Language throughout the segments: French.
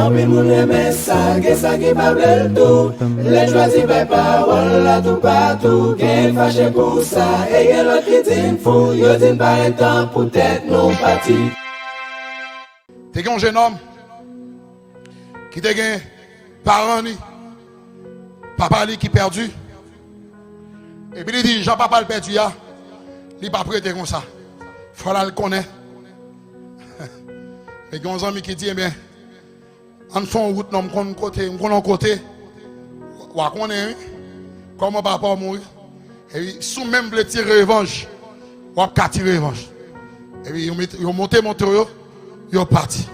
En pile moun reme sa, gen sa ki pa ble tout. Les choisi par parole là tout partout. Gen fâché pour ça, et gen l'autre qui din fou. Yo din pas un temps pour tête non parti. T'es un jeune homme qui te gen parent ni, papa li qui perdu. Et puis il dit, Jean-Papa le perdu, il n'est pas prêté comme ça. Il faut le connaître. Et il y a un ami qui dit, eh bien, en fond route, on connaît côté, on connaît comment papa mourir. Et puis, sous même le tirer revanche, on va tirer revanche. Et puis, ils ont monté mon tour, ils sont partis.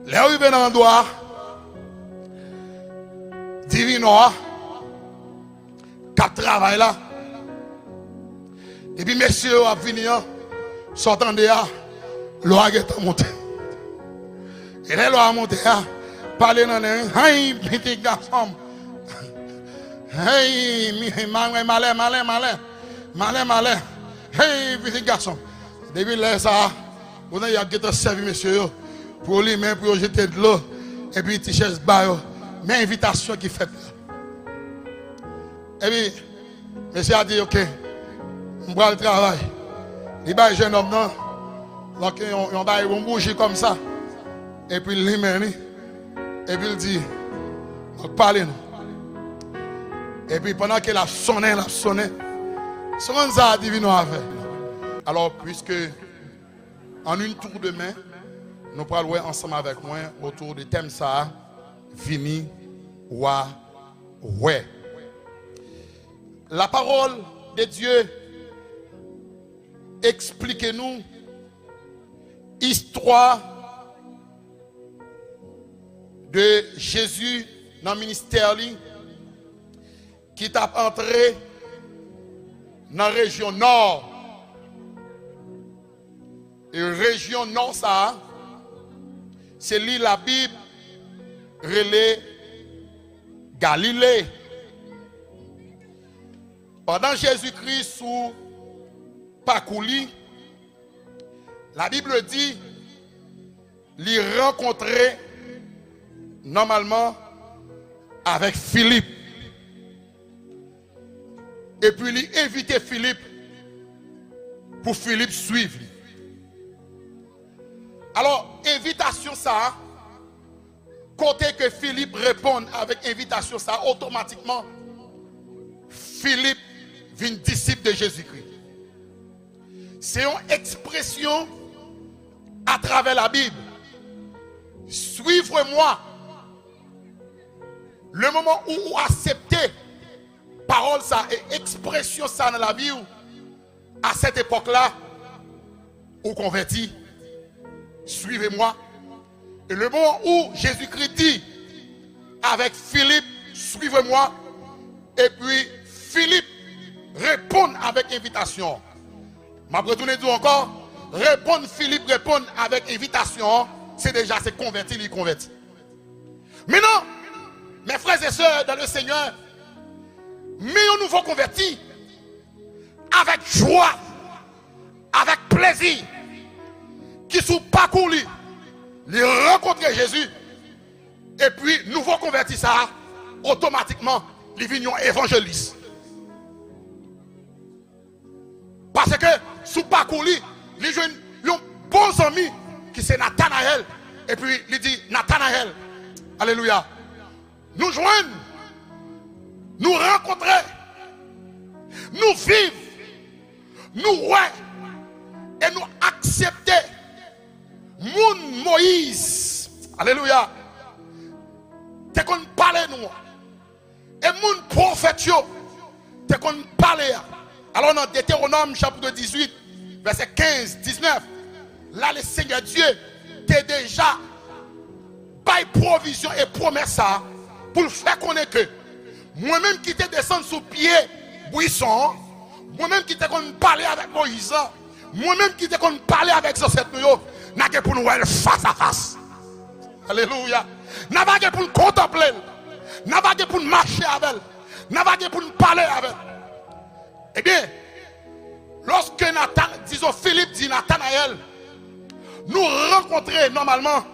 Les arrivés dans l'endroit, divinois, quatre travail là. Et puis, messieurs, à venir, sortant de là, l'eau a monté. Et là, l'eau a monté, parler dans les hey, petit garçon. Hey, malin. Hey, petit garçon. Depuis là, ça, on a été servi, monsieur, pour lui, même pour jeter de l'eau. Et puis, il cherche bail, mais invitation qui fait. Et puis, monsieur a dit, ok, on va le travail. Il va jeune homme, non? Donc, on va bouger comme ça. Et puis, il mène. Et puis, il dit, parlez-nous. Et puis, pendant qu'il a sonné, ce qu'on a dit, nous avons. Alors, puisque, en une tour de main, nous parlons ensemble avec moi autour du thème ça, Vini, Wa, Ouais. La parole de Dieu explique-nous histoire de Jésus dans le ministère qui t'a entré dans la région nord. Et la région nord, ça, c'est l'île la Bible, relais Galilée. Pendant Jésus-Christ sous Pacouli, la Bible dit, il rencontrait normalement avec Philippe. Et puis il invitait Philippe pour Philippe suivre. Alors, invitation ça, côté que Philippe réponde avec invitation ça, automatiquement, Philippe vient disciple de Jésus-Christ. C'est une expression à travers la Bible. Suivez-moi. Le moment où vous acceptez parole ça et expression ça dans la vie, à cette époque-là, vous convertis. Suivez-moi. Et le moment où Jésus-Christ dit avec Philippe, suivez-moi. Et puis Philippe répond avec invitation. Ma retourne dit encore, répondre Philippe, répond avec invitation, c'est déjà c'est converti, il convertit. Maintenant, mes frères et sœurs dans le Seigneur, mais un nouveau converti avec joie, avec plaisir, qui sous parcours il rencontre Jésus, et puis nouveau converti ça, automatiquement, il vient évangéliste. Parce que sous parcours il y a un bon ami qui c'est Nathanaël, et puis il dit Nathanaël, alléluia, nous joignons, nous rencontrer, nous vivre, nous ouais, et nous accepter. Moun Moïse, alléluia, te qu'on parle nous, et moun prophète yo, te qu'on parle. Alors dans Deutéronome chapitre 18, verset 15, 19, là le Seigneur Dieu t'a déjà bail provision et promesse ça pour le faire connaître que moi-même qui te descends sous pied buisson, moi-même qui te qu'on parler avec Moïse, moi-même qui te qu'on parler avec ce cette nous, n'a que pour nous voir face à face. Alléluia. N'a pas que pour nous contempler, n'a pas que pour nous marcher avec elle, n'a pas que pour nous parler avec elle. Eh bien, lorsque disons Philippe dit Nathanaël, nous rencontrer normalement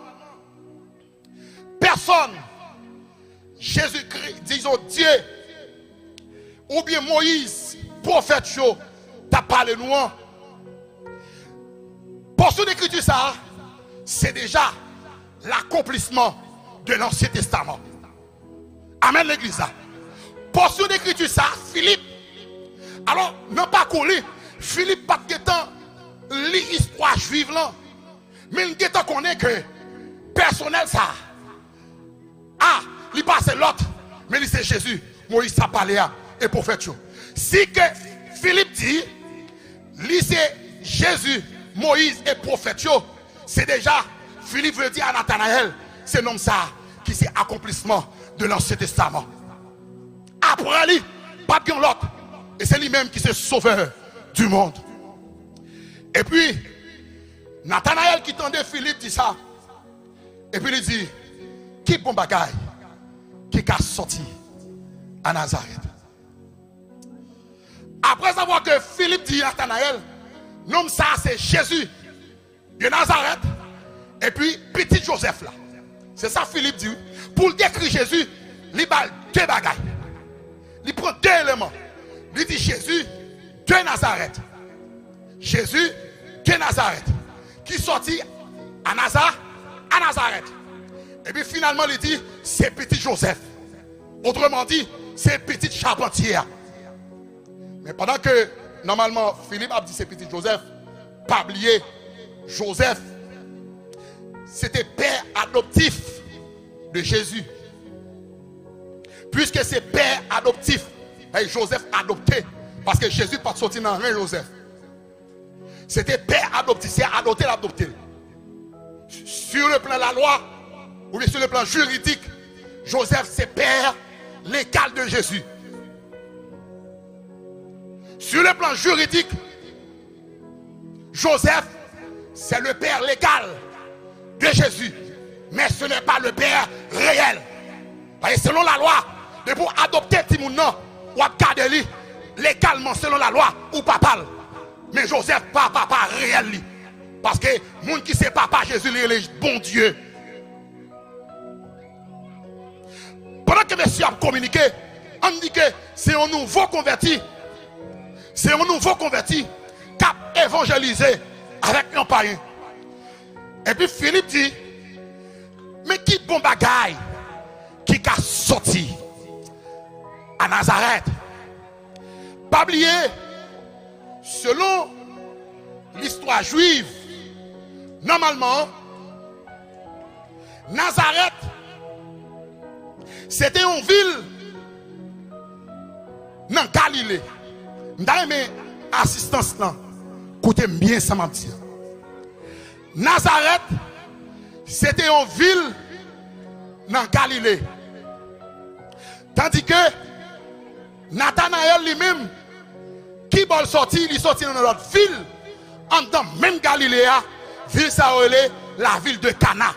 personne, Jésus-Christ, disons Dieu, ou bien Moïse, prophète, t'a parlé nous. Portion d'écriture ça, c'est déjà l'accomplissement de l'Ancien Testament. Amen l'église. Portion d'écriture ça, Philippe. Alors, non pas collé, Philippe pas de temps l'histoire juive là. Mais il connaît que personnel ça. Ah, il passe l'autre, mais il c'est Jésus, Moïse a parlé et prophète. Si que Philippe dit, lui c'est Jésus, Moïse et prophète, c'est déjà, Philippe veut dire à Nathanaël, c'est nom ça qui c'est accomplissement de l'Ancien Testament. Après lui, pas de l'autre. Et c'est lui-même qui est sauveur du monde. Et puis, Nathanaël qui tendait Philippe dit ça. Et puis il dit, qui bon bagaille qui a sorti à Nazareth. Après avoir que Philippe dit à Nathanaël, nom ça c'est Jésus de Nazareth. Et puis petit Joseph là. C'est ça Philippe dit. Pour décrire Jésus, il a deux bagailles. Il prend deux éléments. Il dit Jésus de Nazareth. Jésus de Nazareth. Qui sortit à Nazareth. Et puis finalement il dit c'est petit Joseph. Autrement dit, c'est petit charpentier. Mais pendant que normalement Philippe a dit c'est petit Joseph, pas oublier Joseph, c'était père adoptif de Jésus. Puisque c'est père adoptif, et Joseph adopté, parce que Jésus pas sorti dans rien Joseph. C'était père adoptif, c'est adopté. Sur le plan de la loi, ou bien sur le plan juridique, Joseph c'est père légal de Jésus. Sur le plan juridique, Joseph c'est le père légal de Jésus. Mais ce n'est pas le père réel. Parce que selon la loi, de pour adopter Timoun, ou garder lui légalement selon la loi, ou papa. Mais Joseph pas papa réel. Parce que moun qui c'est papa Jésus, il est bon Dieu. Pendant que monsieur a communiqué, on dit que c'est un nouveau converti. C'est un nouveau converti qui a évangélisé avec un païen. Et puis Philippe dit, mais qui bon bagaille qui a sorti à Nazareth? Pas oublier, selon l'histoire juive, normalement, Nazareth, c'était une ville dans Galilée. Dans mes assistance là, écoutez bien ça m'a dit. Nazareth, c'était une ville dans Galilée. Tandis que Nathanaël lui-même, qui va sortir, il sortit dans notre ville, en dans même Galilée, ville ça la ville de Cana.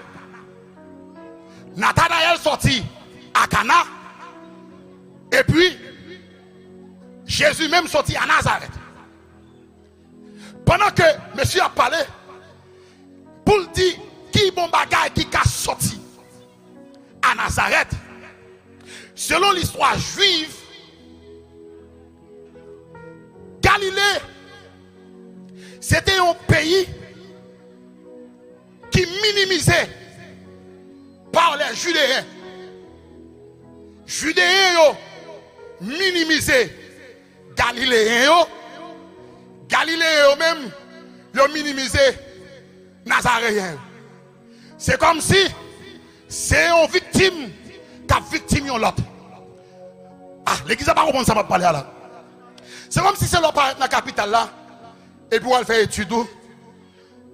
Nathanaël sortit à Cana, et puis Jésus même sorti à Nazareth. Pendant que monsieur a parlé, pour dire qui bon bagaille qui a sorti à Nazareth, selon l'histoire juive, Galilée, c'était un pays qui minimisait par les Judéens. Judéens minimisé Galiléens. Galiléens même ont minimisé Nazaréens. C'est comme si c'est une victime qui a victime l'autre. Ah, l'église n'a pas compris ça va parler là. C'est comme si c'est l'autre dans la capitale là. Et puis elle fait étude.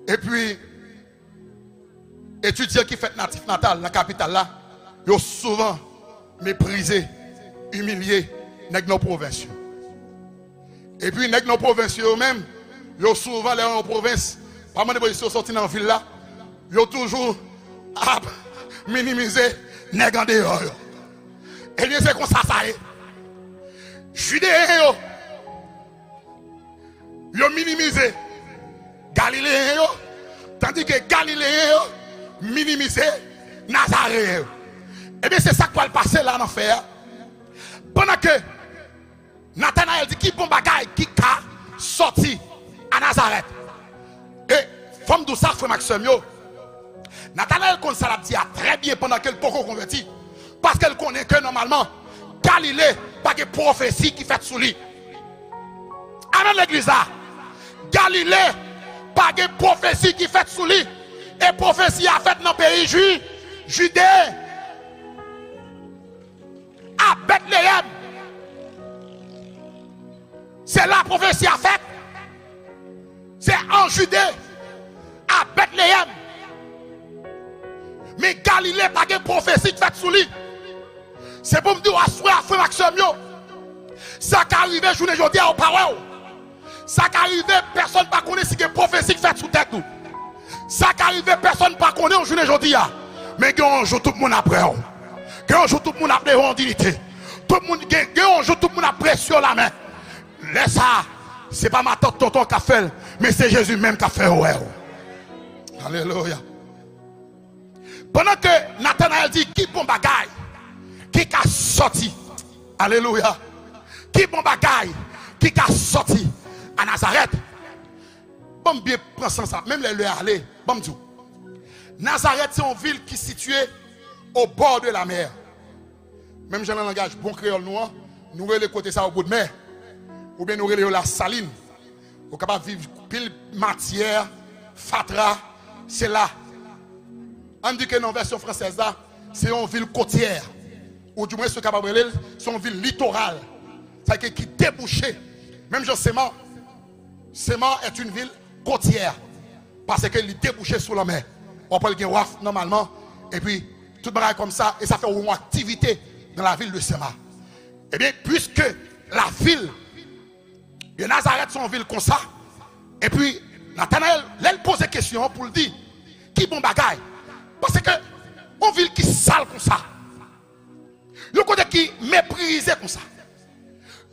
Et puis étudiants qui fait natif natal dans la capitale là, ils ont souvent méprisé, humilié nos provinces. Et puis nos provinces eux-mêmes, ils ont souvent les en province, pas mal de gens sortis dans la ville là, ils ont toujours minimisé les gens dehors. Et bien c'est comme ça ça est. Judéens, ils ont minimisé Galiléens, tandis que Galiléens minimisé Nazaréens. Eh bien, c'est ça qui va le passer là dans l'enfer. Pendant que Nathanaël dit qui bon bagaille qui a sorti à Nazareth. Et femme de ça, frère Maxime, Nathanaël comme ça l'a dit très bien pendant qu'elle peut converti. Parce qu'elle connaît que normalement, Galilée, pas de prophétie qui fait sous lui. Amen l'église là. Galilée, pas de prophétie qui fait sous lui. Et prophétie a fait dans le pays Judée. À Bethléem. C'est la prophétie a fait. C'est en Judée. À Bethléem. Mais Galilée pas de prophétie qui fait sous lui. C'est pour me dire à frère Maxime, ça qui arrive journée aujourd'hui au parole. Ça qui arrive personne pas connaît si que prophétie qui fait sous tête nous. Ça qui arrive personne pas connaît au journée aujourd'hui. Mais on joue tout le monde après. On joue tout le monde après en dignité. Tout le monde on joue tout le monde après sur la main. Laisse ça. C'est pas ma tante tonton qui a fait, mais c'est Jésus même qui a fait. Alléluia. Pendant que Nathanaël dit qui bon bagaille qui a sorti, alléluia, qui bon bagaille qui a sorti à Nazareth. Bon bien prendre ça, même les aller, bon tout. Nazareth c'est une ville qui est située au bord de la mer. Même j'ai un langage bon créole noir, nous les côté ça au bout de mer. Ou bien nous relève la saline. Ou capable vivre pile matière, fatra, c'est là. On dit que dans la version française là, c'est une ville côtière. Ou du moins ce capable c'est une ville littorale. C'est qui débouchée. Même Jean Séman est une ville côtière. Parce qu'elle est débouchée sous la mer. On peut le waf normalement. Et puis, tout le monde comme ça. Et ça fait une activité dans la ville de Séman. Eh bien, puisque la ville de Nazareth sont une ville comme ça. Et puis, Nathanaël, elle pose des questions pour le dire. Qui bon bagaille? Parce que, une ville qui sale comme ça. Une côté qui méprisé comme ça.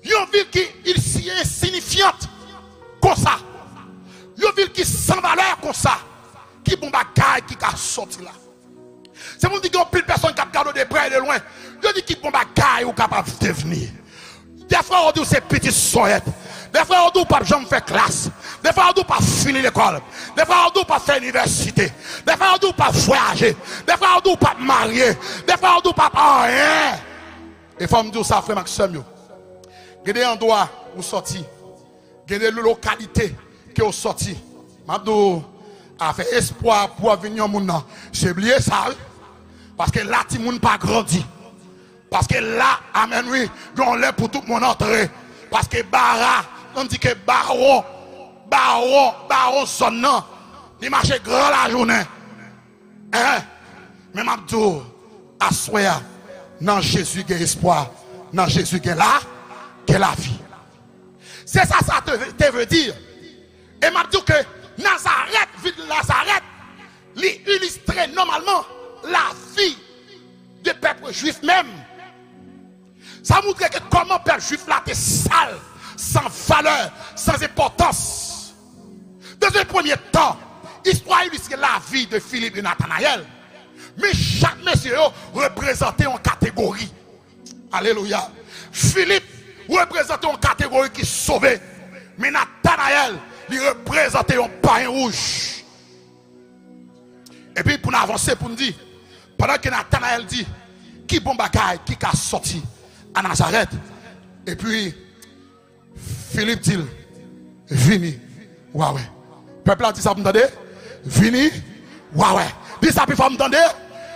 Une ville qui est insignifiante comme ça. Une ville qui sans valeur comme ça. Qui bon bagaille qui a sorti là. C'est pour dire qu'il y a plus de personnes qui regardent de près et de loin. Je dis qui bon bagaille ou capable de venir. Des fois on dit c'est petit soyette. Des fois on dit pas jamais faire classe. Des fois on dit pas finir l'école. Des fois on dit pas faire université. Des fois on dit pas voyager. Des fois on dit pas marier. Des fois on dit pas rien. Et faut me dire ça frère Maxime. Gardez un endroit où sorti. Gardez la localité qui est sorti. M'abdou a fait espoir pour venir au monde. C'est oublié ça. Parce que là tout le monde pas grandi. Parce que là, amen, oui, on l'a pour tout le monde entrer. Parce que Bara, on dit que Baron, son nom, il marche grand la journée. Hein? Mais Mabdou, à soi, dans Jésus, il y a espoir. Dans Jésus, il y a là, il y a la vie. C'est ça, ça te veut dire. Et Mabdou que Nazareth, ville de Nazareth, il illustrait normalement la vie du peuple juif même. Ça montre que comment le peuple juif là est sale, sans valeur, sans importance. Dans un premier temps, l'histoire illustre la vie de Philippe et Nathanaël. Mais chaque monsieur représentait une catégorie. Alléluia. Philippe représentait une catégorie qui sauvait. Mais Nathanaël, il représentait un pain rouge. Et puis pour nous avancer, pour nous dire, pendant que Nathanaël dit, qui bon bagaille, qui a sorti à Nazareth. Et puis, Philippe dit, vini, ouais. Peuple a dit ça, vous m'entendez? Vini, ouais. Dis ça, puis vous m'entendez?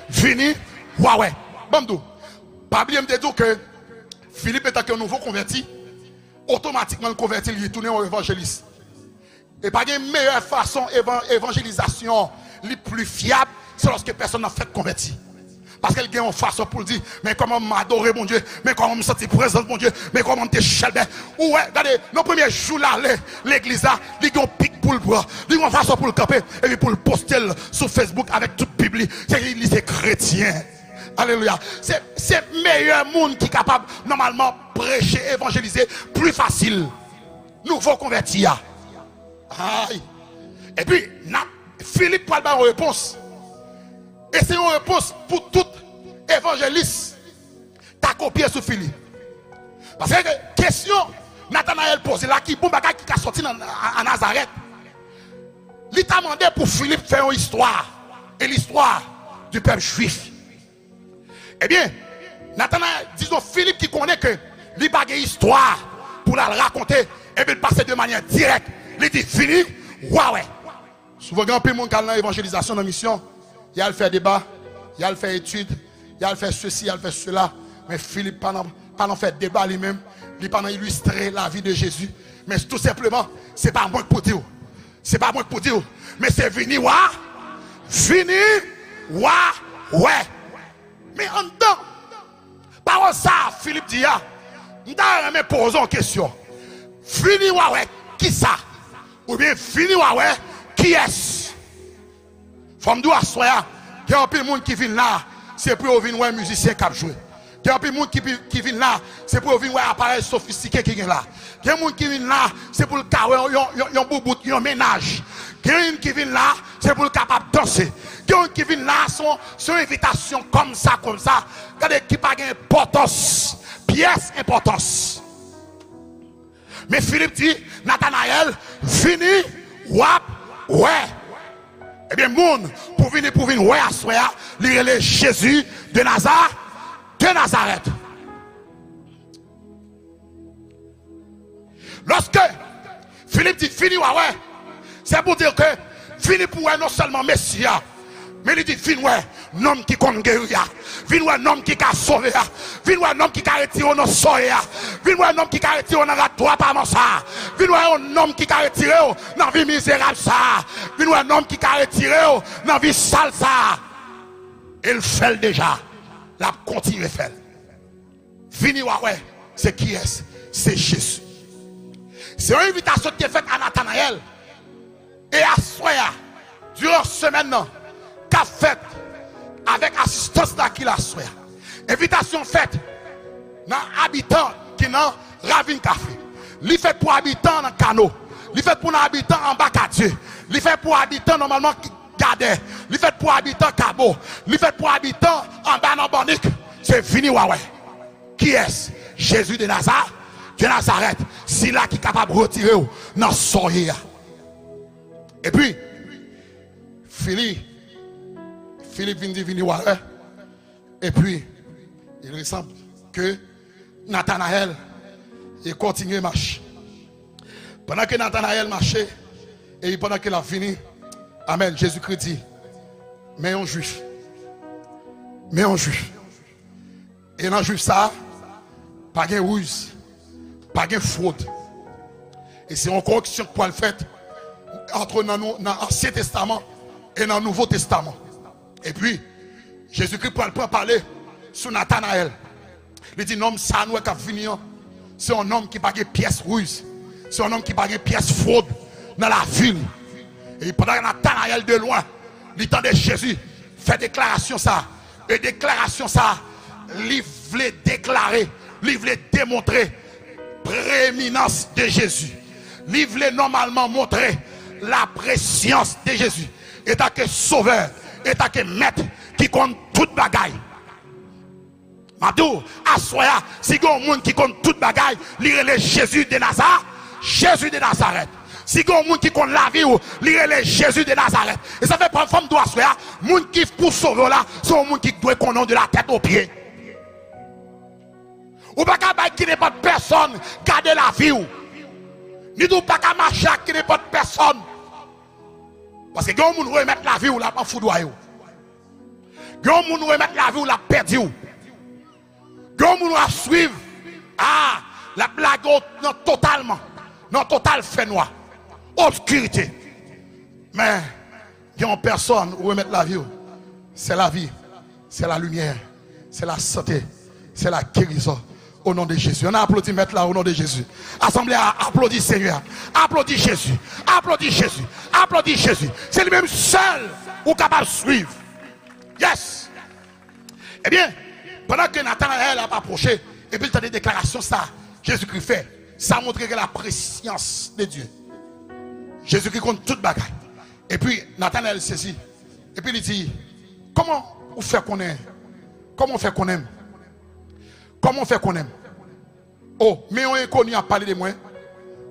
Vini, ouais. Bon, pas oublier de dire que Philippe est un nouveau converti, automatiquement le converti, il est tourné au évangéliste. Et pas une meilleure façon d'évangélisation, les plus fiable, c'est lorsque personne n'a fait converti. Parce qu'elle a une façon pour dire, mais comment m'adorer mon Dieu, mais comment me sentir présent mon Dieu, mais comment me chelber. Ouais, regardez, nos premiers jours là, l'église là, ils ont un pic pour le bras, ils ont une façon pour le camper, et puis pour le poster sur Facebook avec toute Bible. C'est l'église chrétien. Alléluia. C'est le meilleur monde qui est capable, normalement, prêcher, évangéliser, plus facile. Nouveau converti. Aïe. Et puis, Philippe parle de réponse. Et c'est une réponse pour toute évangéliste t'a copié sur Philippe. Parce que question Nathanaël pose là qui bon bagage qui a sorti à Nazareth. Il t'a demandé pour Philippe faire une histoire et l'histoire du peuple juif. Eh bien, Nathanaël, disons Philippe qui connaît que il n'a pas histoire pour la raconter et bien passer de manière directe. Il dit Philippe, ouais. Souvent, quand il y a une évangélisation dans la mission, il y a le faire débat, il y a le faire étude, il y a le faire ceci, il y a le faire cela. Mais Philippe, pas en faire débat lui-même, il pas illustrer la vie de Jésus. Mais tout simplement, ce n'est pas moi pour dire. C'est pas moi pour dire. Mais c'est venir, ouais. Mais en dedans, par ça, Philippe dit, nous avons posé une question. Fini, ouais, qui ça? Ou bien fini, ouais, qui est-ce? Femme d'où à soi, il y a un peu de monde qui vient là, c'est pour venir voir un musicien qui a joué. Il y a un peu de monde qui vient là, c'est pour venir voir un appareil sophistiqué qui est là. Il y a un monde qui vient là, c'est pour le carré, un bout, un ménage. Il y a un qui vient là, c'est pour le capable de danser. Il y a un qui vient là, son invitation comme ça. Regardez qui n'a pas d'importance, pièce importance. Mais Philippe dit, Nathanaël, fini, ouais. Eh bien, moun, pour venir, ouais, à soi, lire le Jésus de Nazareth. Lorsque Philippe dit, fini, ouais, c'est pour dire que fini pour non seulement Messia, mais il dit, fini, ouais, nom qui compte guérir, fini, ouais, nom qui a sauvé, fini, ouais, nom qui a retiré nos soya, fini, ouais, nom qui a retiré dans la droite par ça, fini, ouais, un homme qui a retiré dans la vie misérable ça, fini, ouais, un homme qui a retiré dans la vie sale ça. Il fait déjà, la continue à faire. Fini, ouais, c'est qui est-ce? C'est Jésus. C'est une invitation qui est faite à Nathanaël et à Soya durant ce semaine qu'a fait avec assistance d'Aquila Soya. Invitation faite dans habitants qui n'ont Ravine Café. Il fait pour habitants dans Cano. Il fait pour habitants en Bacadieu. Il fait pour habitants normalement Gadet. Il fait pour habitants Cabo. Il fait pour habitants en Banabonique. C'est fini, ouais. Qui est-ce? Jésus de Nazareth. C'est là qui est capable de retirer dans son hier. Et puis, Philippe vient de venir voir. Et puis, il ressemble que Nathanaël il continue à marcher. Pendant que Nathanaël marchait, et pendant qu'il a fini, Amen, Jésus-Christ dit, mais un juif. Et dans le juif ça, pas de ruse, pas de fraude. Et c'est une correction pour le fait entre l'Ancien Testament et dans le Nouveau Testament. Et puis, Jésus-Christ peut parler sur Nathanaël. Il dit, non, ça nous est venu. C'est un homme qui n'a pas de pièce ruse. C'est un homme qui n'a pas de pièce fraude dans la ville. Et pendant que Nathanaël de loin, il entendait Jésus faire déclaration ça. Et déclaration ça, il voulait déclarer, il voulait démontrer prééminence de Jésus. Il voulait normalement montrer la préscience de Jésus. Et tant que sauveur, et tant que maître qui compte toute bagaille. Madou, à soya, si il y a un monde qui compte toute bagaille, lire le Jésus de Nazareth. Si il y a un monde qui compte la vie, lire le Jésus de Nazareth. Et ça fait pas une femme doit soya, monde qui pour sauver là, c'est un monde qui doit connaître de la tête aux pieds. Ou pas qu'à qui n'est pas de personne, garder la vie. Ni tout pas qu'à marcher qui n'est pas de personne. Parce que quand on remet la vie ou la pas foudroyer. Quand on remet la vie ou la perdu. Quand on va suivre la blague totalement, non total fait noir, obscurité. Mais il y a une personne où remettre la vie, c'est la vie, c'est la lumière, c'est la santé, c'est la guérison. Au nom de Jésus. On a applaudi mettre là au nom de Jésus. Assemblée, applaudit Seigneur. Applaudit Jésus. Applaudit Jésus. Applaudit Jésus. C'est lui-même seul ou capable de suivre. Yes. Eh bien, pendant que Nathanaël a approché, et puis il a des déclarations, ça, Jésus-Christ fait. Ça montre que la préscience de Dieu. Jésus-Christ compte toute bagaille. Et puis Nathanaël saisit. Et puis il dit, comment vous faites qu'on est Comment on fait qu'on aime? Comment on fait qu'on aime? Oh, mais on est connu à parler de moi.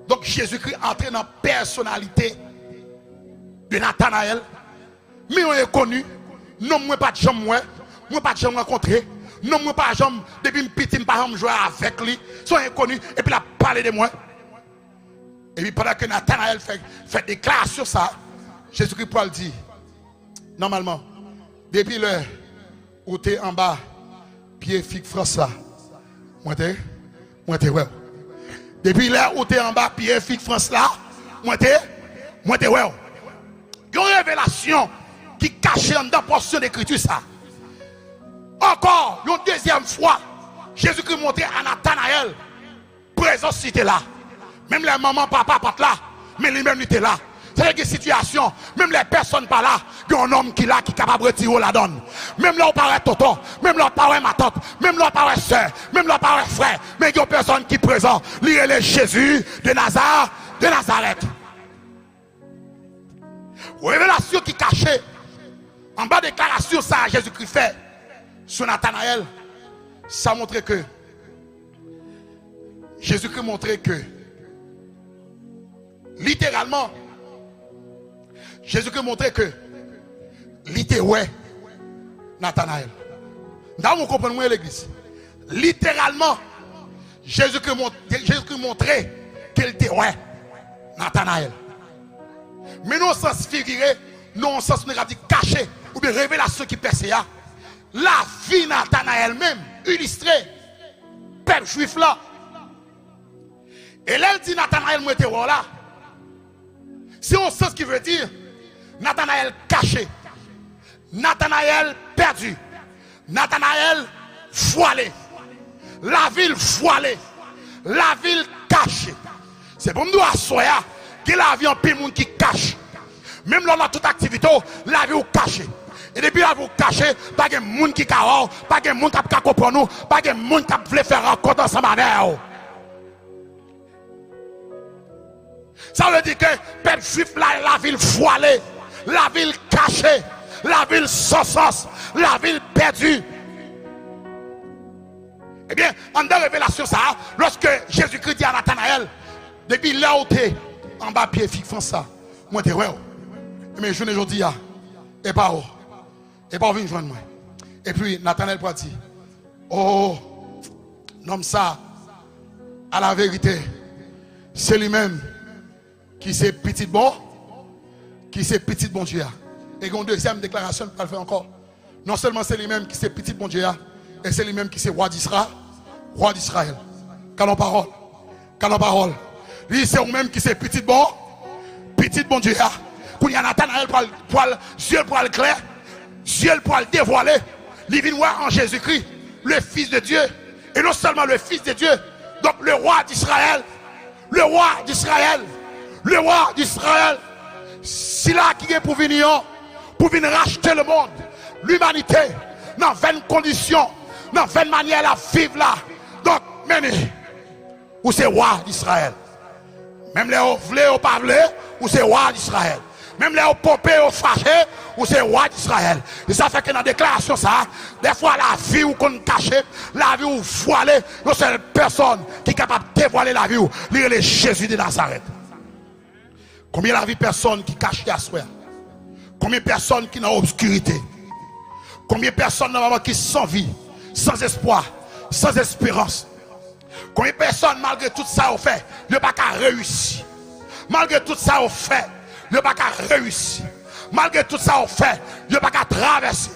Donc Jésus-Christ entre dans la personnalité de Nathanaël. Mais on est connu. Non, moi pas de jambe, moi pas de jambe rencontré. Non, moi pas de jambe, depuis petit, je pas jouer avec lui. Sont inconnus. Et puis il a parlé de moi. Et puis pendant que Nathanaël fait déclaration sur ça, Jésus-Christ pour le dire. Normalement, depuis l'heure où tu es en bas, pied fixe France là, moi t'es ouais. Depuis l'heure où tu es en bas, pied fixe France là, moi t'es ouais. Il y a une révélation qui cache dans la portion d'écriture ça. Encore, une deuxième fois, Jésus-Christ montrait à Nathanaël, présence était là. Même les mamans, papa, pas là, mais lui-même était là. C'est une situation, même les personnes pas là, il y a un homme qui est là, qui est capable de retirer la donne. Même là, on paraît tonton, même là, on paraît ma tante, même là, on paraît soeur, même là, on paraît frère, mais il y a une personne qui est présente. Lui, il est Jésus de Nazareth. Révélation qui cachée, en bas de déclaration, ça, Jésus-Christ fait sur Nathanaël, ça montrait que Jésus-Christ montrait que littéralement, Jésus-Christ montrait que littéralement, Nathanaël. Vous comprenez l'église? Littéralement, Jésus-Christ montrait qu'il était ouais, Nathanaël. Mais non sens figuré, non sens négatif caché, ou bien révélation qui perçait. La vie Nathanaël même, illustrée, peuple juif là. Et là, elle dit Nathanaël était là. C'est un sens qui veut dire Nathanaël caché, Nathanaël perdu, Nathanaël voilé, la ville voilée, la ville cachée. C'est pour nous assurer que la vie en pays monde qui cache. Même là, dans toute activité, la vie est cachée. Et depuis la vie cachée, pas de monde qui carole, pas de monde qui comprend nous, pas de monde qui veut faire rencontre ensemble avec nous. Ça veut dire que peuple juif là, la ville voilée, la ville cachée, la ville sans sens, la ville perdue. Eh bien, en dans révélation ça, lorsque Jésus-Christ dit à Nathanaël, depuis là où tu es, en bas pied fixe ça, moi t'es ouais. Mais je ne dis pas, et pas où, et pas venir joindre moi. Et puis Nathanaël peut dire, oh, non ça, à la vérité, c'est lui-même qui c'est petit bon, qui c'est petit bon Dieu. Et une deuxième déclaration, je vais le faire encore. Non seulement c'est lui-même qui c'est petit bon Dieu, et c'est lui-même qui c'est roi d'Israël. Calons parole. Lui c'est lui-même qui c'est petit bon Dieu. Quand il y a Nathanaël pour Dieu pour le clair, Dieu pour le dévoiler, il vient voir en Jésus-Christ, le Fils de Dieu. Et non seulement le Fils de Dieu, donc le roi d'Israël, c'est là qui est pour venir racheter le monde, l'humanité, dans 20 conditions, dans 20 manières à vivre là. Donc, même, ou c'est roi d'Israël. Même les voulez ou pas voulez, ou c'est roi d'Israël. Même les pompés ou fâchés, ou c'est roi d'Israël. Et ça fait que dans la déclaration, ça, des fois la vie ou qu'on cache, la vie ou voilée, non c'est personne qui est capable de dévoiler la vie ou lire les Jésus de Nazareth. Combien la vie personne qui cache la soie? Combien de personnes qui sont dans l'obscurité? Combien de personnes qui sont sans vie, sans espoir, sans espérance? Combien de personnes, malgré tout ça, ont fait, ne pas qu'à réussir? Malgré tout ça, ont fait, ne pas qu'à réussir. Malgré tout ça, on fait, ne pas qu'à traverser,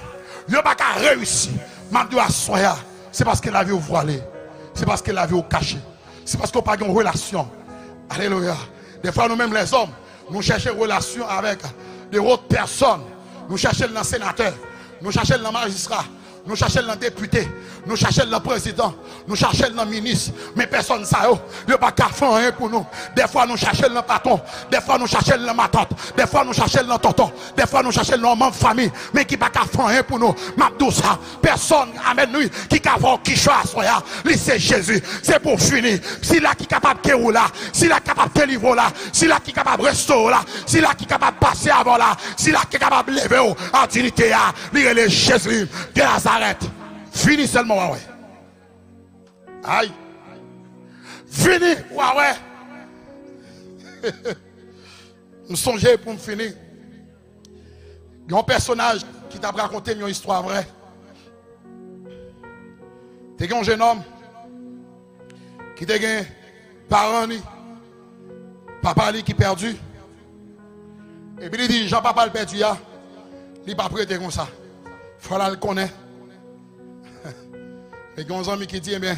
ne pas qu'à réussir. Malgré à c'est parce que la vie est voilée, c'est parce que la vie est cachée, c'est parce qu'on n'a pas de relation. Alléluia. Des fois, nous-mêmes, les hommes, nous cherchons une relation avec des autres personnes. Nous cherchons dans le sénateur, nous cherchons dans le magistrat, nous cherchons dans le député, nous cherchons dans le président, nous cherchons dans le ministre. Mais personne ne sait, il n'y a pas qu'à faire rien pour nous. Des fois, nous cherchons dans le patron, des fois, nous cherchons dans ma tante, des fois, nous cherchons dans tonton, des fois, nous cherchons dans ma famille, mais qui n'a pas qu'à faire rien pour nous. M'abdou ça, personne amène nous qui a fait qui choisit, c'est Jésus, c'est pour finir. Si là qui est capable de rouler là, si là qui est capable de livrer là, si là qui est capable de restaurer là, si là qui est capable de passer avant là, si là qui est capable de lever en dignité là, lire les Jésus de Nazareth. Vini seulement, ouais. Aïe. Vini, ouais. Je songeais pour me finir. Il y a un personnage qui t'a raconté une histoire vraie. Tu as un jeune homme qui t'a un parent, papa qui est perdu. Et puis il dit, Jean-Papa le perdu, il n'est pas prêté comme ça. Il faut le connaître. Et il y a un ami qui dit, eh bien,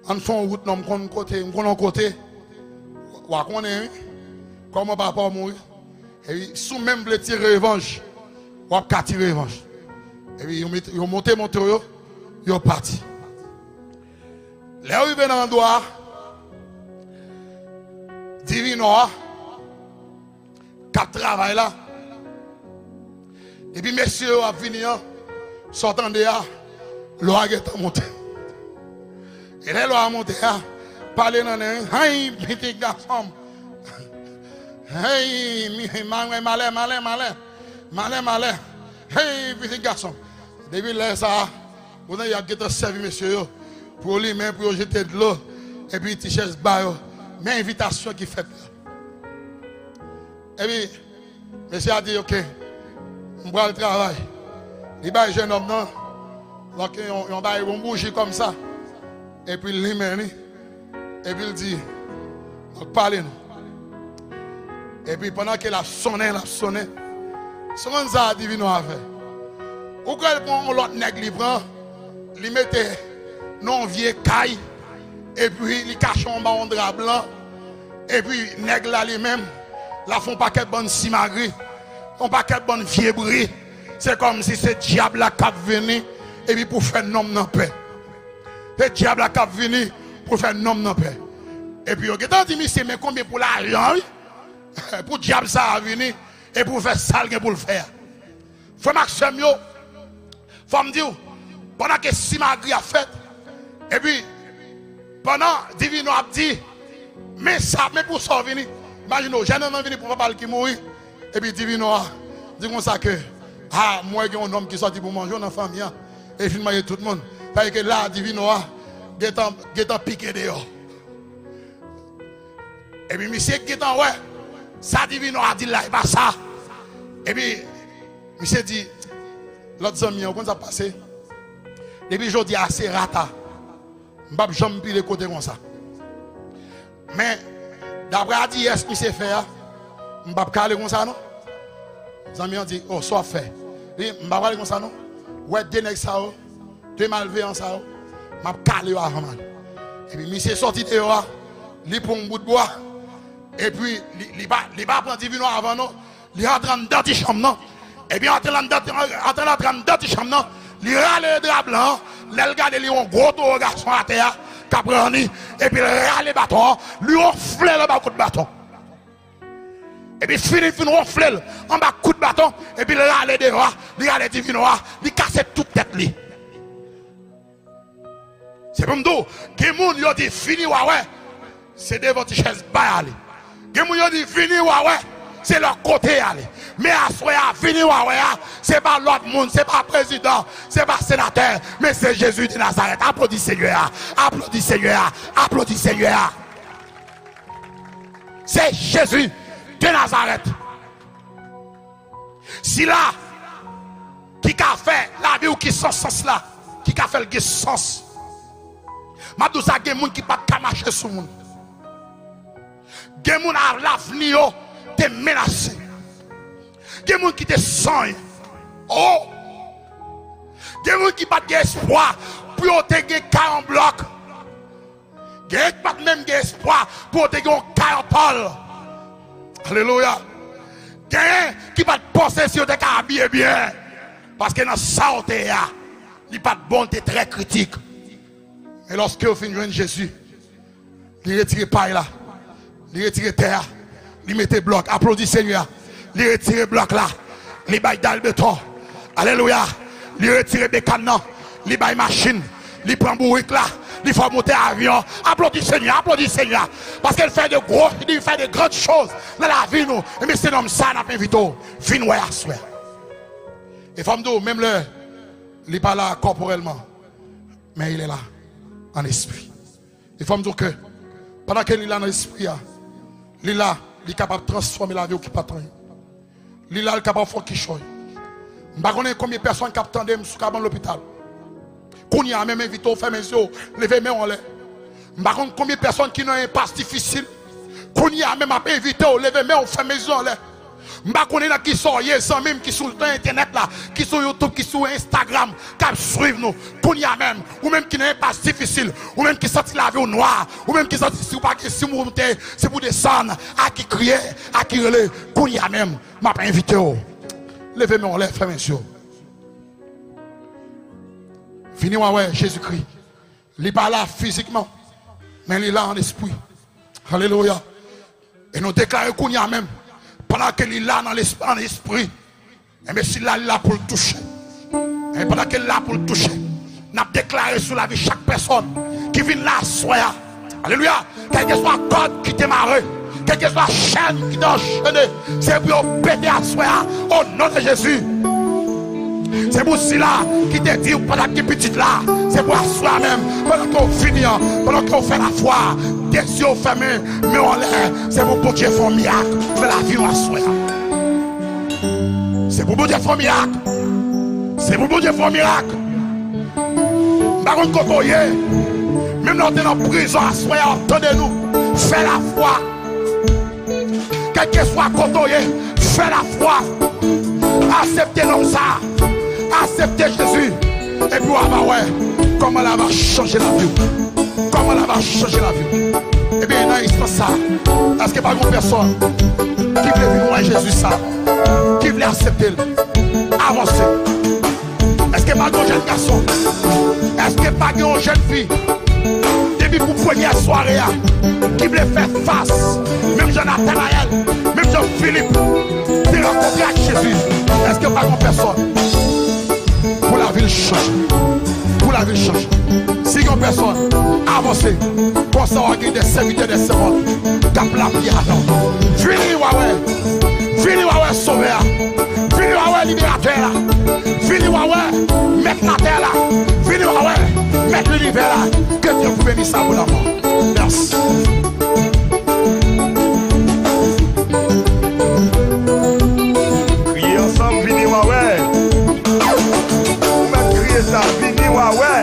on fait une route, on côté, on connaît, comment papa mourir. Et puis, sous même le tirer revanche, on va tirer revanche. Et puis, ils ont monté mon tour, ils sont partis. Les arrivés dans l'endroit, Divinoa, quatre travail là. Et puis, messieurs, à venir, sortant de là, l'eau est montée. Et là, l'eau a monté, parler dans les petit garçon. Hey, malin. Hey, petit garçon. Depuis là, ça, vous avez servi, monsieur, pour lui, même pour jeter de l'eau. Et puis, il cherche bail. Mais invitation qui fait. Et puis, monsieur a dit, ok, on va le travail. Il va jeune homme, non? Donc, on va bouger comme ça. Et puis, il mène. Et puis, il dit, parlez-nous. Et puis pendant qu'elle a sonné, ce qu'on a dit, nous a fait. Ou quand elle prend l'autre nègre, il mettait non vieux caille, et puis il cache en bas en drap blanc, et puis nègre là lui-même, la font paquet de bonne simagri, un paquet de bonne fiebri. C'est comme si c'est diable là qui venu, et puis pour faire nom dans paix. C'est diable là qui venu pour faire nom dans paix. Et puis, on a dit, monsieur, mais combien pour l'argent? Pour diable ça a venir et pour faire ça pour le faire. Frère Maxime, faut me dire, pendant que Simagri a fait, et puis pendant Divino a dit, mais pour ça venir, imaginez, j'ai un homme venu pour papa qui mourit, et puis Divino a dit comme ça que, moi j'ai un homme qui sorti pour manger dans la famille, et je manger tout le monde. Parce que là, Divino a piqué dehors. Et puis monsieur qui est en ouais. Ça divino a dit là, et pas ça. Et puis, monsieur dit, l'autre ami, comment ça passe? Depuis je dis, c'est rata. Je ne vais jamais pile côté comme ça. Mais, d'après dit, est-ce que monsieur fait? Je ne vais pas parler comme ça, non? Les amis ont dit, oh, soit fait. Je ne vais pas parler comme ça, non? Ouais, deux nègres ça, deux malveillants ça, je vais parler avant mal. Et puis, monsieur sorti dehors, il prend un bout de bois. Et puis, il va prendre divino avant nous. Il rentre dans la chambre. Et bien, en entrant dans la chambre, il râle le drap blanc. Il regarde un gros tour garçon à terre. Et puis, il râle le bâton. Lui, on flèle le bas coup de bâton. Et puis, fini, on flèle en bas coup de bâton. Et puis, il râle dehors. Il râle divino. Il casse toute tête. C'est pour me dire, que les dit fini, ouais. C'est de votre chaise baille. Quelqu'un dit fini, ouais. C'est leur côté aller. Mais à soi, fini, ouais, c'est pas l'autre monde, c'est pas président, c'est pas sénateur, mais c'est Jésus de Nazareth. Applaudis Seigneur, applaudis Seigneur, applaudis Seigneur. C'est Jésus de Nazareth. Si là, qui a fait la vie ou qui sens sens là, qui a fait le sens. Ma douce a des gens qui ne peuvent pas marcher sur le monde. Des gens à l'avenir te menacé. Des gens qui te soignent. Oh! Des gens qui n'ont pas d'espoir pour te gagner 40 blocs. Des gens qui n'ont pas même d'espoir pour te gagner 40 Alléluia. Des gens qui n'ont pas de possession de habiller bien. Parce que dans ça, il n'y a pas de bonté très critique. Et lorsque vous finissez Jésus, il retire paille là, il retire terre, il mette bloc. Applaudis Seigneur. Il retire bloc là, il baille dans le béton. Alléluia. Il retire des canons, il baille machine, il prend bourrique là, il faut monter à avion. Applaudis Seigneur, applaudis Seigneur. Parce qu'il fait de gros, il fait de grandes choses dans la vie nous. Et mais c'est comme ça, n'a pas invité. Fin ouais à soi. Et femme d'eau, même le Il n'est pas là corporellement, mais il est là en esprit. Il faut me dire que pendant qu'il est là dans l'esprit, il est là, il est capable de transformer la vie qui pas tant. Il est là, il est capable de faire quelque chose. Je ne sais pas combien de personnes qui attendent sur l'hôpital. Qu'on y a même invité au faire mes yeux, lever mes mains en l'air. Je ne sais pas combien de personnes qui ont un passe difficile. Qu'on y a même invité au lever mes mains au faire mes yeux en l'air. Je ne sais pas qui sont même qui sont sur internet là, qui sont sur YouTube, qui sont sur Instagram, qui suivent nous. Qu'on y a même, ou même qui n'ont un passe difficile, ou même qui sortent la vie au noir, ou même qui sortent si vous montez, c'est pour descendre, à qui crier, à qui relais. Qu'on y a même, je n'ai invité au. Levez mes mains, frères et sœurs. Fini, ouais, Jésus-Christ. Il n'est pas là physiquement, mais il est là en esprit. Alléluia. Et nous déclarons qu'on y a même, pendant qu'il est là dans l'esprit, et bien s'il est là pour le toucher, et pendant qu'il est là pour le toucher, nous avons déclaré sur la vie chaque personne qui vient là, soya. Alléluia. Quel que soit le code qui démarre, quelle que soit la chaîne qui t'a enchaîné, c'est pour péter à soi au nom de Jésus. C'est pour cela qui te dit pendant que tu es petite là, c'est pour soi même, pendant qu'on finit, pendant qu'on fait la foi, des yeux fermés, mais en l'air, c'est pour que Dieu fasse un miracle, fait la vie à soi. C'est pour que Dieu fasse un miracle. C'est pour que Dieu fasse un miracle. Par contre, quand on y est, même dans la prison à soi, entendez-nous, fais la foi. Quel que soit côté, fais la foi. Acceptez l'homme ça. Acceptez Jésus. Et puis, on va voir comment elle va changer la vie. Comment elle va changer la vie. Et bien, dans l'instant ça, est-ce qu'il n'y a pas une personne qui veut venir voir Jésus ça, qui veut accepter, avancer? Est-ce qu'il n'y a pas un jeune garçon? Est-ce qu'il n'y a pas une jeune fille? Depuis pour première soirée, qui voulait faire face, même Jonathan Ayel, même Jean-Philippe, de rencontrer avec Jésus. Est-ce qu'il n'y a pas une personne? Pour la ville change. Pour la ville change. Si une personne avance, pour ça on a des serviteurs des servants, cap la prière. Fini Waoué sauveur. Fini Waoué libérateur. Fini Waoué mettre la terre là. Fini Waoué mettre l'univers là. Que Dieu vous bénisse à vous d'abord. Merci. Criez ensemble, Vini Waoué. Vous criez ça, Vini Waoué.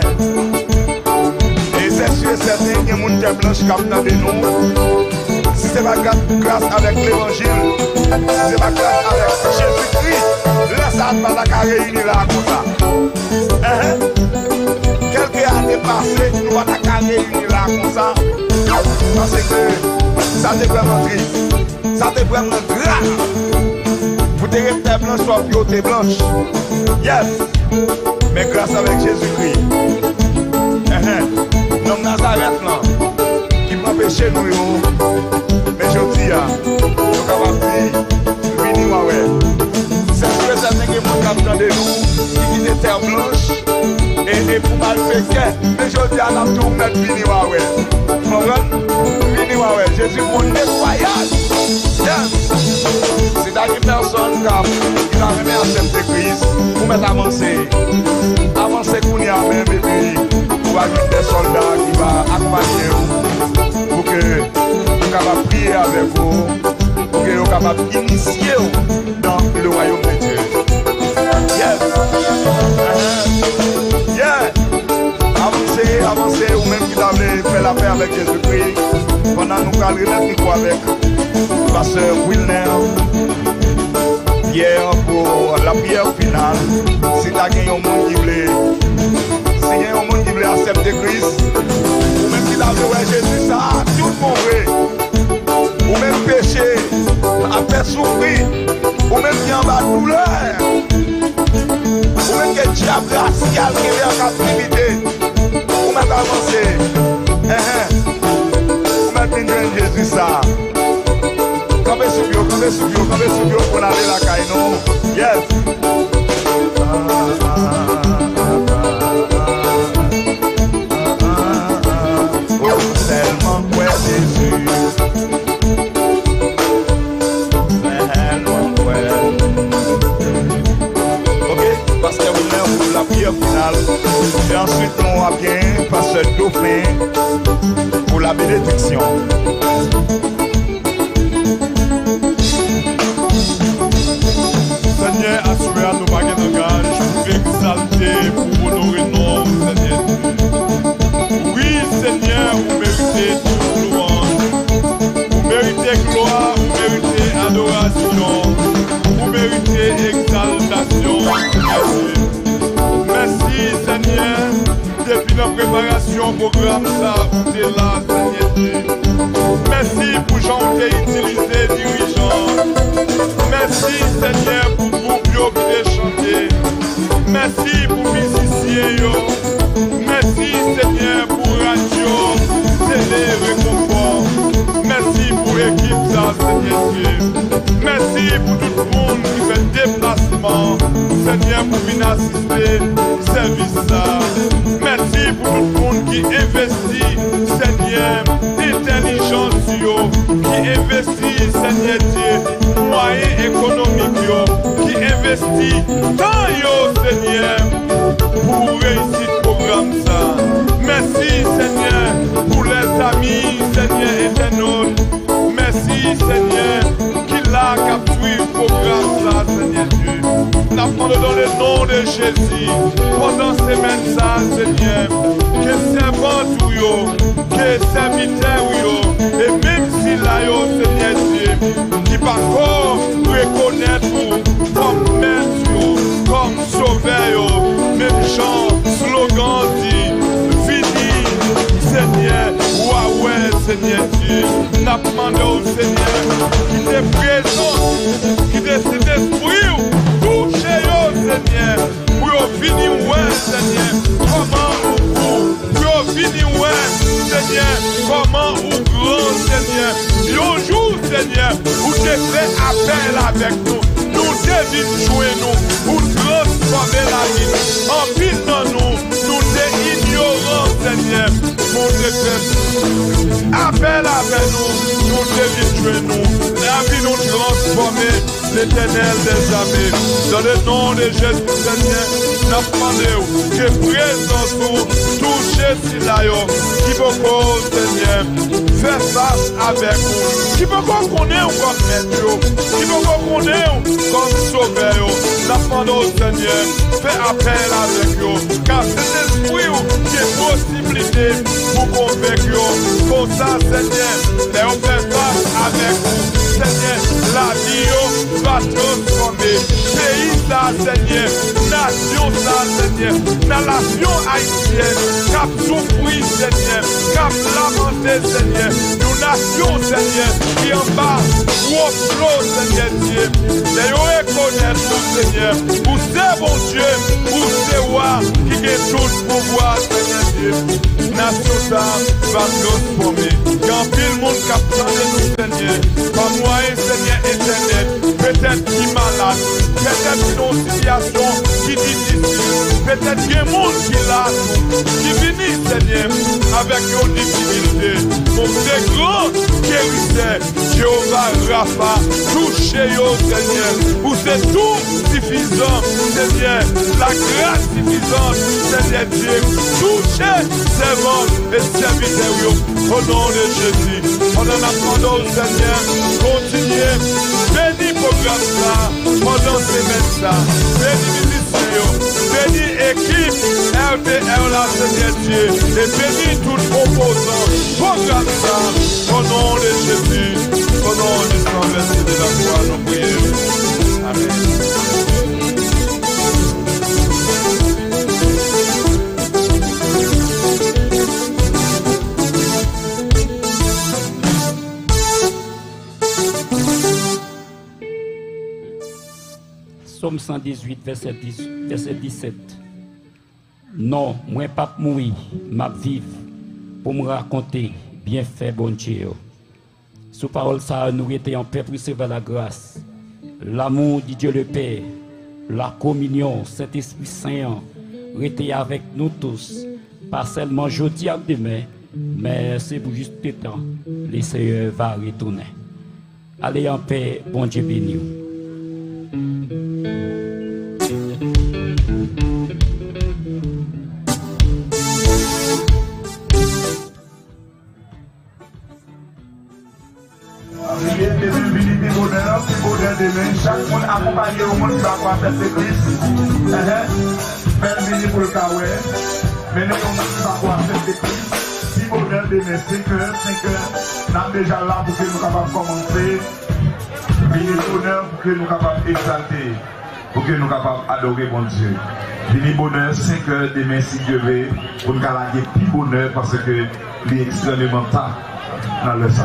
Et c'est sûr et certain qu'il y a des gens blanches qui captent de nous. Si ce n'est pas grâce avec l'évangile, si ce n'est pas grâce avec Jésus-Christ, là ça ne va pas réunir là comme ça. Quelques années passées, nous ne va pas réunir là comme ça. Parce que ça c'est vraiment triste. Ça c'est vraiment grave. Pour te rester blanche, soit pioté blanche. Yes. Mais grâce avec Jésus-Christ. L'homme Nazareth là, qui m'a péché nous. Mais je dis, nous capables de venir moi ouais. C'est sûr que certains qui m'ont capté de nous, qui disent terre blanche, et pour mal faire, mais je dis à la tour mettre venir moi ouais. Vous comprenez? Venir moi ouais. Jésus pour nettoyage. C'est à une personne qui n'a jamais accepté Christ, pour mettre avancer. Avancer qu'on y a même, et puis, pour avoir des soldats qui vont accompagner vous, pour que vous capable prier avec vous, pour que vous capable d'initier dans le royaume de Dieu. Yes. Yeah. Avancez, ou même qui avez fait la paix avec Jésus-Christ, pendant nous allons remettre avec Pasteur Wilner. Hier pour la prière finale, si tu as gagné un monde qui voulait, si tu as un monde qui voulait accepter Christ, ou même si tu as vu Jésus, ça, tout le monde vrai, ou même péché, a fait souffrir, ou même qui en bas douleur, ou même que diable racial qui est en captivité, ou même avancer, ou même venir Jésus ça. Campez sous bio, pour aller la caille, non? Yes! Oh, tellement ouais Jésus. Tellement ouais. Ok, parce que vous l'avez pour la prière finale. ensuite, nous avons bien Pasteur Dauphin pour la bénédiction. Seigneur, assurez à nos baguettes d'engage pour exalter, pour honorer nos Seigneur. Oui, Seigneur, vous méritez toute louange. Vous méritez gloire, vous méritez adoration. Vous méritez exaltation. Merci, Seigneur. Depuis la préparation au programme, ça, vous êtes là, Seigneur. Merci pour Jean qui a utilisé dirigeant. Merci, Seigneur, pour groupe qui a chanté. Merci pour musiciens. Merci, Seigneur, pour radio, télé, réconfort. Merci pour l'équipe, ça, Seigneur Dieu. Merci pour tout le monde qui fait déplacement. Seigneur, pour venir assister service ça. Merci pour tout le monde qui investit, Seigneur, intelligence, qui investit, Seigneur Dieu, moyens économiques, qui investit tant, Seigneur, pour réussir le programme ça. Merci, Seigneur, pour les amis, Seigneur, éternel. Merci, Seigneur, qui l'a capturé le programme ça, Seigneur Dieu. Nous demandons dans le nom de Jésus, pendant ces semaines ça, Seigneur, que servants, que serviteurs, et même si là, Seigneur Dieu, qui par contre reconnaître comme maître, comme sauveur, même genre, slogan dit, fini, Seigneur, ouais, Seigneur Dieu, nous demandons au Seigneur, qui te présente, qui décide d'esprit, touchez-vous, Seigneur, pour venir, ouais, Seigneur, comment pour venir, ouais, Seigneur, comment ou grand, Seigneur, un jour, Seigneur, où tu fais appel avec nous, nous devons jouer nous, pour transformer la vie, en pile dans nous t'es ignorants, Seigneur, mon Dieu, appel avec nous devons jouer nous, la vie nous transformer, l'Éternel des armées, dans le nom de Jésus, Seigneur, nous demandons que présence nous touche si là, qui peut, Seigneur, faire face avec nous, qui peut connaître comme maître, qui peut connaître comme sauveur, nous demandons au Seigneur, fais appel avec nous, car c'est l'esprit qui est possibilité pour convaincre, comme ça, Seigneur, et on fait face avec nous, Seigneur, la vie va transformer, pays ça, Seigneur, nation ça, Seigneur, la nation haïtienne, cap souffrir, Seigneur, cap lamenter, Seigneur, nous nation, Seigneur, qui en bas, ou au flot, Seigneur Dieu, et on reconnaît tout, Seigneur, pour c'est bon Dieu, pour c'est roi, qui est tout pouvoir, Seigneur Dieu, nation ça va transformer, quand pile monde capte nous, Seigneur, par moyen, Seigneur éternel, peut-être qui malade, peut-être qui dans une situation qui difficile, peut-être qu'il y a un monde qui l'a, qui finit, Seigneur, avec une difficulté. Mon très grand guérisseur, Jéhovah Rapha, touchez-vous, Seigneur, vous êtes tout suffisant, Seigneur, la grâce suffisante, Seigneur Dieu, touchez servants et serviteurs, au nom de Jésus, on en attendant, Seigneur, continuez, bénis programme ça, pendant ces mètres ça, bénis musiciens, bénis équipe, RPR la Seigneur Dieu, et bénis tout opposant, programme ça, au nom de Jésus, au nom du sang versé de la foi, nous prions. Amen. Psaume 118, verset 17. Non, moi pas mourir, m'a vivre pour me raconter bien fait bon Dieu. Sous parole ça, nous étions en paix pour recevoir la grâce, l'amour de Dieu le Père, la communion, Saint-Esprit Saint, était avec nous tous, pas seulement jeudi à demain, mais c'est pour juste le temps. Le Seigneur va retourner. Allez en paix, bon Dieu béni. accompagner au monde qui va pouvoir faire cette église. Faire venir pour le Kaoué. Mais nous, on va pouvoir faire cette église. Si bonheur demain, 5 heures, nous sommes déjà là pour que nous soyons capables de commencer. Venez bonheur pour que nous soyons capables d'exalter, pour que nous soyons capables d'adorer mon Dieu. Venez bonheur, 5 heures demain, si Dieu veut, pour nous gagner plus bonheur parce que c'est extrêmement tard dans le sang.